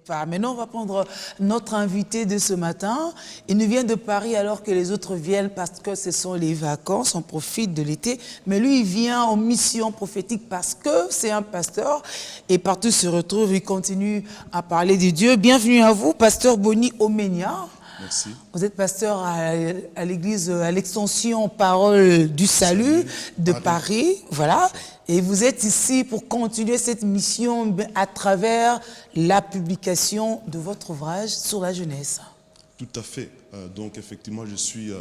Maintenant, on va prendre notre invité de ce matin. Il nous vient de Paris alors que les autres viennent parce que ce sont les vacances, on profite de l'été. Mais lui, il vient en mission prophétique parce que c'est un pasteur. Et partout il se retrouve, il continue à parler de Dieu. Bienvenue à vous, pasteur Boni Omenia. Merci. Vous êtes pasteur à l'église, à l'extension Parole du Salut de Paris. Voilà. Et vous êtes ici pour continuer cette mission à travers la publication de votre ouvrage sur la jeunesse. Tout à fait. Donc, effectivement, je suis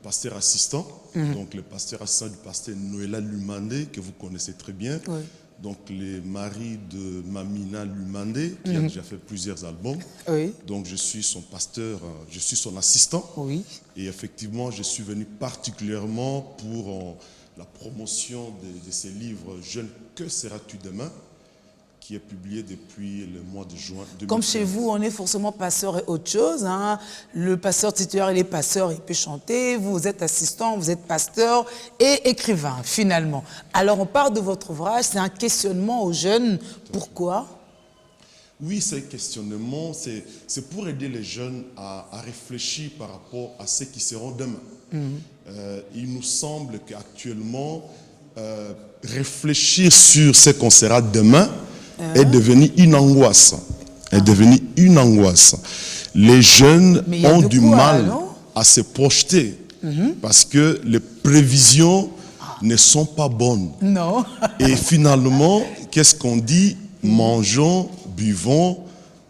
pasteur assistant. Donc, le pasteur assistant du pasteur Noëlla Lumandé, que vous connaissez très bien. Oui. Donc, le mari de Mamina Lumandé, qui a déjà fait plusieurs albums. Oui. Donc, je suis son pasteur, je suis son assistant. Oui. Et effectivement, je suis venu particulièrement pour la promotion de ces livres « Jeune, que seras-tu demain ?» qui est publié depuis le mois de juin 2015. Comme chez vous, on est forcément pasteur et autre chose. Hein. Le pasteur titulaire, il est pasteur, il peut chanter. Vous êtes assistant, vous êtes pasteur et écrivain, finalement. Alors, on parle de votre ouvrage, c'est un questionnement aux jeunes. Pourquoi? Oui, c'est un questionnement. C'est pour aider les jeunes à réfléchir par rapport à ce qui seront demain. Il nous semble qu'actuellement, réfléchir sur ce qu'on sera demain est devenu une angoisse. Les jeunes ont du mal à se projeter parce que les prévisions ne sont pas bonnes. Non. Et finalement, qu'est-ce qu'on dit? Mangeons, buvons,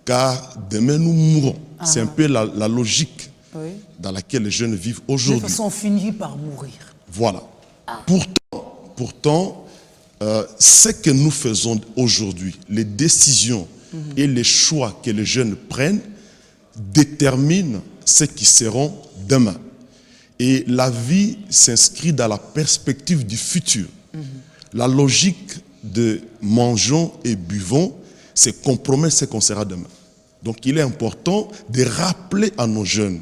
car demain nous mourrons. C'est un peu la logique dans laquelle les jeunes vivent aujourd'hui. De toute façon, on finit par mourir. Voilà. Pourtant, ce que nous faisons aujourd'hui, les décisions et les choix que les jeunes prennent déterminent ce qui seront demain. Et la vie s'inscrit dans la perspective du futur. La logique de mangeons et buvons, c'est compromettre ce qu'on sera demain. Donc il est important de rappeler à nos jeunes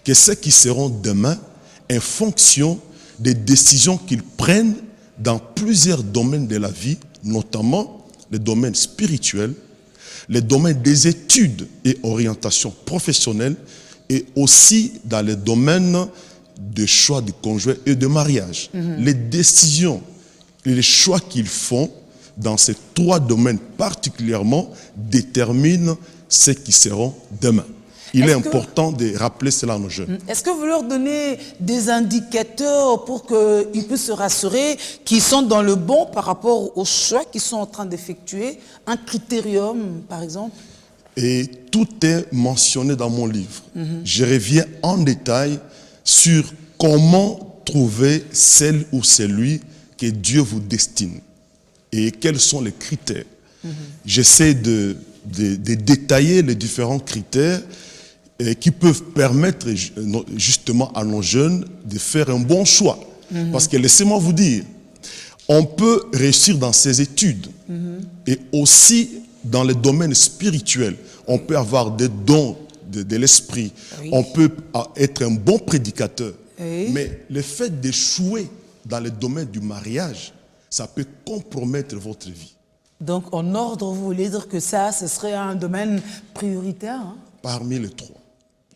que ce qui seront demain est fonction des décisions qu'ils prennent dans plusieurs domaines de la vie, notamment les domaines spirituels, les domaines des études et orientations professionnelles, et aussi dans les domaines de choix de conjoint et de mariage. Les décisions et les choix qu'ils font dans ces trois domaines particulièrement déterminent ce qui seront demain. Il est important de rappeler cela à nos jeunes. Est-ce que vous leur donnez des indicateurs pour qu'ils puissent se rassurer qu'ils sont dans le bon par rapport aux choix qu'ils sont en train d'effectuer? Un critérium, par exemple? Et tout est mentionné dans mon livre. Je reviens en détail sur comment trouver celle ou celui que Dieu vous destine et quels sont les critères. J'essaie de détailler les différents critères qui peuvent permettre justement à nos jeunes de faire un bon choix. Parce que laissez-moi vous dire, on peut réussir dans ses études et aussi dans les domaines spirituels. On peut avoir des dons de l'esprit, on peut être un bon prédicateur, mais le fait d'échouer dans le domaine du mariage, ça peut compromettre votre vie. Donc, en ordre, vous voulez dire que ça, ce serait un domaine prioritaire, hein? Parmi les trois.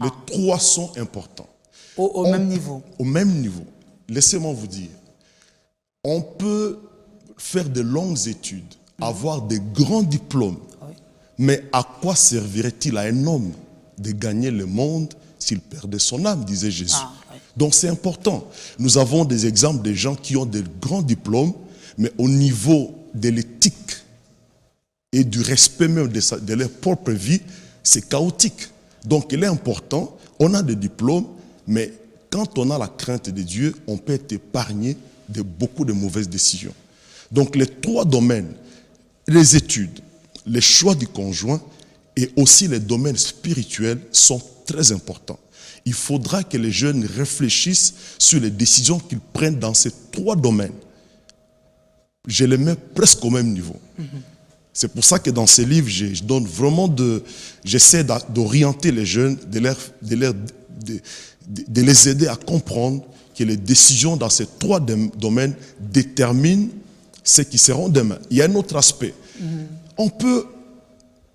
Les trois sont importants. Au même niveau. Au même niveau. Laissez-moi vous dire, on peut faire de longues études, avoir de grands diplômes, mais à quoi servirait-il à un homme de gagner le monde s'il perdait son âme, disait Jésus. Donc c'est important. Nous avons des exemples de gens qui ont de grands diplômes, mais au niveau de l'éthique et du respect même de leur propre vie, c'est chaotique. Donc il est important, on a des diplômes, mais quand on a la crainte de Dieu, on peut être épargné de beaucoup de mauvaises décisions. Donc les trois domaines, les études, les choix du conjoint et aussi les domaines spirituels sont très importants. Il faudra que les jeunes réfléchissent sur les décisions qu'ils prennent dans ces trois domaines. Je les mets presque au même niveau. C'est pour ça que dans ces livres, j'essaie d'orienter les jeunes, de les aider à comprendre que les décisions dans ces trois domaines déterminent ce qui seront demain. Il y a un autre aspect. On peut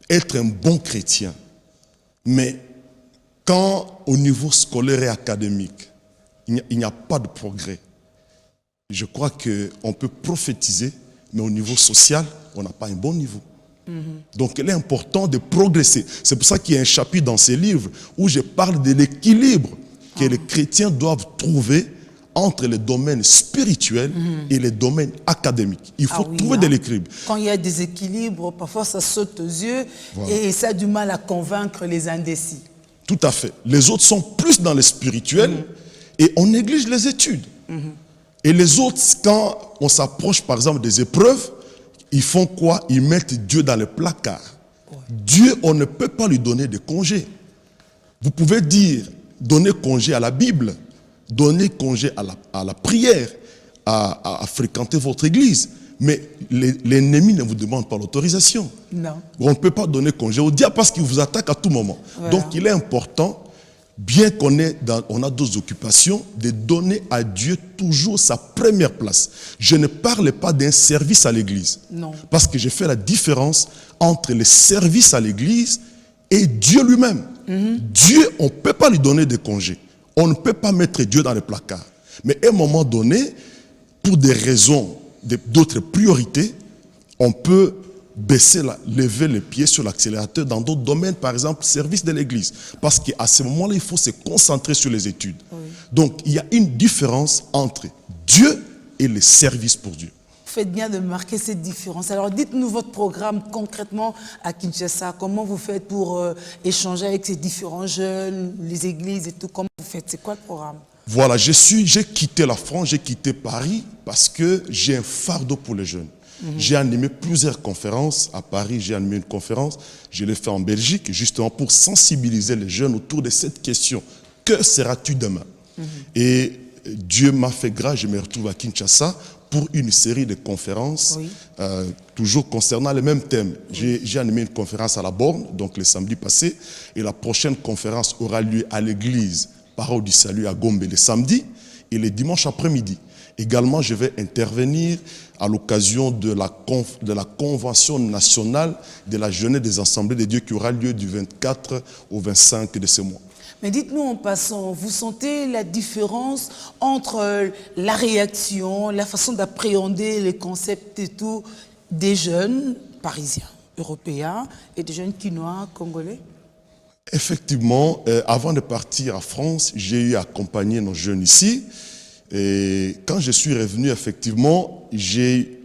être un bon chrétien. Mais quand au niveau scolaire et académique, il n'y a pas de progrès, je crois qu'on peut prophétiser, mais au niveau social, on n'a pas un bon niveau. Donc il est important de progresser. C'est pour ça qu'il y a un chapitre dans ces livres où je parle de l'équilibre que les chrétiens doivent trouver entre les domaines spirituels et les domaines académiques. Il faut trouver de l'équilibre. Quand il y a des équilibres, parfois ça saute aux yeux et ça a du mal à convaincre les indécis. Tout à fait. Les autres sont plus dans le spirituel et on néglige les études. Et les autres, quand on s'approche par exemple des épreuves, ils font quoi? Ils mettent Dieu dans le placard. Dieu, on ne peut pas lui donner de congé. Vous pouvez dire, donner congé à la Bible, donner congé à la prière, à fréquenter votre église. Mais l'ennemi ne vous demande pas l'autorisation. Non. On ne peut pas donner congé au diable parce qu'il vous attaque à tout moment. Voilà. Donc il est important, bien qu'on a d'autres occupations, de donner à Dieu toujours sa première place. Je ne parle pas d'un service à l'église. Non. Parce que j'ai fait la différence entre le service à l'église et Dieu lui-même. Dieu, on ne peut pas lui donner de congés. On ne peut pas mettre Dieu dans le placard. Mais à un moment donné, pour des raisons, d'autres priorités, on peut lever les pieds sur l'accélérateur dans d'autres domaines, par exemple, service de l'église. Parce qu'à ce moment-là, il faut se concentrer sur les études. Donc, il y a une différence entre Dieu et le service pour Dieu. Vous faites bien de marquer cette différence. Alors, dites-nous votre programme concrètement à Kinshasa. Comment vous faites pour échanger avec ces différents jeunes, les églises et tout? Comment vous faites? C'est quoi le programme? Voilà, j'ai quitté la France, j'ai quitté Paris parce que j'ai un fardeau pour les jeunes. J'ai animé plusieurs conférences. À Paris, j'ai animé une conférence. Je l'ai fait en Belgique, justement pour sensibiliser les jeunes autour de cette question. Que seras-tu demain? Et Dieu m'a fait grâce, je me retrouve à Kinshasa pour une série de conférences, toujours concernant les mêmes thèmes. J'ai animé une conférence à la Borne, donc le samedi passé, et la prochaine conférence aura lieu à l'église Parole du Salut à Gombe le samedi et le dimanche après-midi. Également, je vais intervenir à l'occasion de la Convention nationale de la jeunesse des Assemblées de Dieu qui aura lieu du 24 au 25 de ce mois. Mais dites-nous en passant, vous sentez la différence entre la réaction, la façon d'appréhender les concepts et tout des jeunes parisiens, européens et des jeunes quinois, congolais? Effectivement, avant de partir à France, j'ai eu à accompagner nos jeunes ici. Et quand je suis revenu, effectivement, j'ai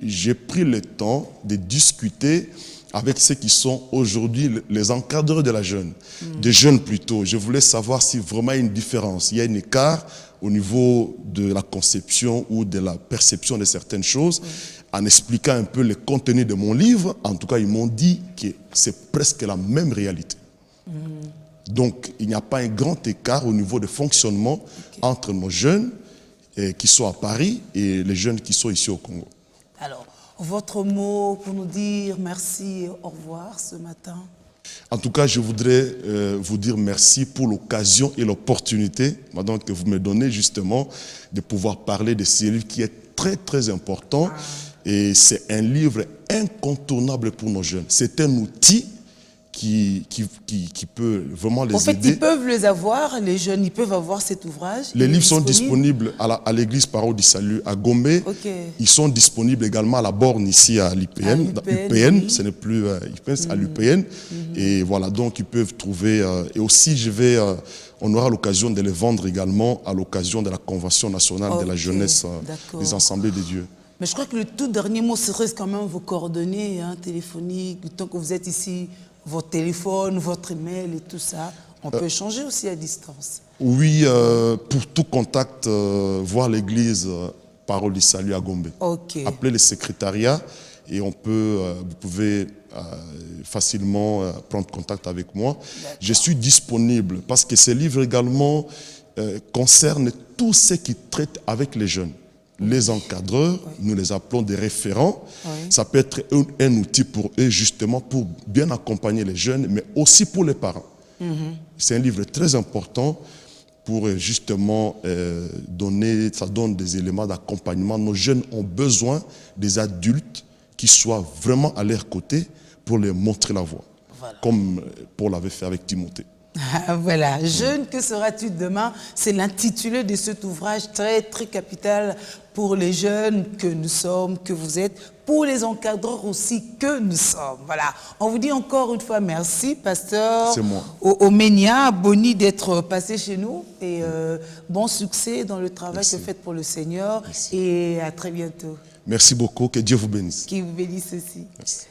pris le temps de discuter avec ceux qui sont aujourd'hui les encadreurs de la jeune, des jeunes plutôt. Je voulais savoir si vraiment il y a une différence, il y a un écart au niveau de la conception ou de la perception de certaines choses. En expliquant un peu le contenu de mon livre, en tout cas, ils m'ont dit que c'est presque la même réalité. Donc, il n'y a pas un grand écart au niveau de fonctionnement entre nos jeunes qui sont à Paris et les jeunes qui sont ici au Congo. Alors, votre mot pour nous dire merci et au revoir ce matin? En tout cas, je voudrais vous dire merci pour l'occasion et l'opportunité que vous me donnez justement de pouvoir parler de ce livre qui est très très important. Et c'est un livre incontournable pour nos jeunes. C'est un outil qui peut vraiment les aider. En fait, ils peuvent les avoir, les jeunes, ils peuvent avoir cet ouvrage. Les livres sont disponibles à l'église Parole du Salut à Gombe. Ils sont disponibles également à la Borne ici à l'UPN. UPN, ce n'est plus à l'UPN. Et voilà, donc ils peuvent trouver. Et aussi, on aura l'occasion de les vendre également à l'occasion de la Convention nationale de la jeunesse des Assemblées de Dieu. Mais je crois que le tout dernier mot serait quand même vos coordonnées téléphoniques, tant que vous êtes ici. Votre téléphone, votre email et tout ça, on peut échanger aussi à distance. Oui, pour tout contact, voir l'église Parole du Salut à Gombe. Appelez le secrétariat et vous pouvez facilement prendre contact avec moi. Je suis disponible parce que ce livre également concerne tout ce qui traite avec les jeunes. Les encadreurs, nous les appelons des référents. Ça peut être un outil pour eux, justement, pour bien accompagner les jeunes, mais aussi pour les parents. C'est un livre très important pour, justement, ça donne des éléments d'accompagnement. Nos jeunes ont besoin des adultes qui soient vraiment à leur côté pour leur montrer la voie. Voilà. comme Paul avait fait avec Timothée. Voilà, jeune, que seras-tu demain? C'est l'intitulé de cet ouvrage très, très capital pour les jeunes que nous sommes, que vous êtes, pour les encadreurs aussi que nous sommes. Voilà, on vous dit encore une fois merci, pasteur Omenia, Boni d'être passé chez nous et bon succès dans le travail que vous faites pour le Seigneur et à très bientôt. Merci beaucoup, que Dieu vous bénisse. Qu'il vous bénisse aussi. Merci.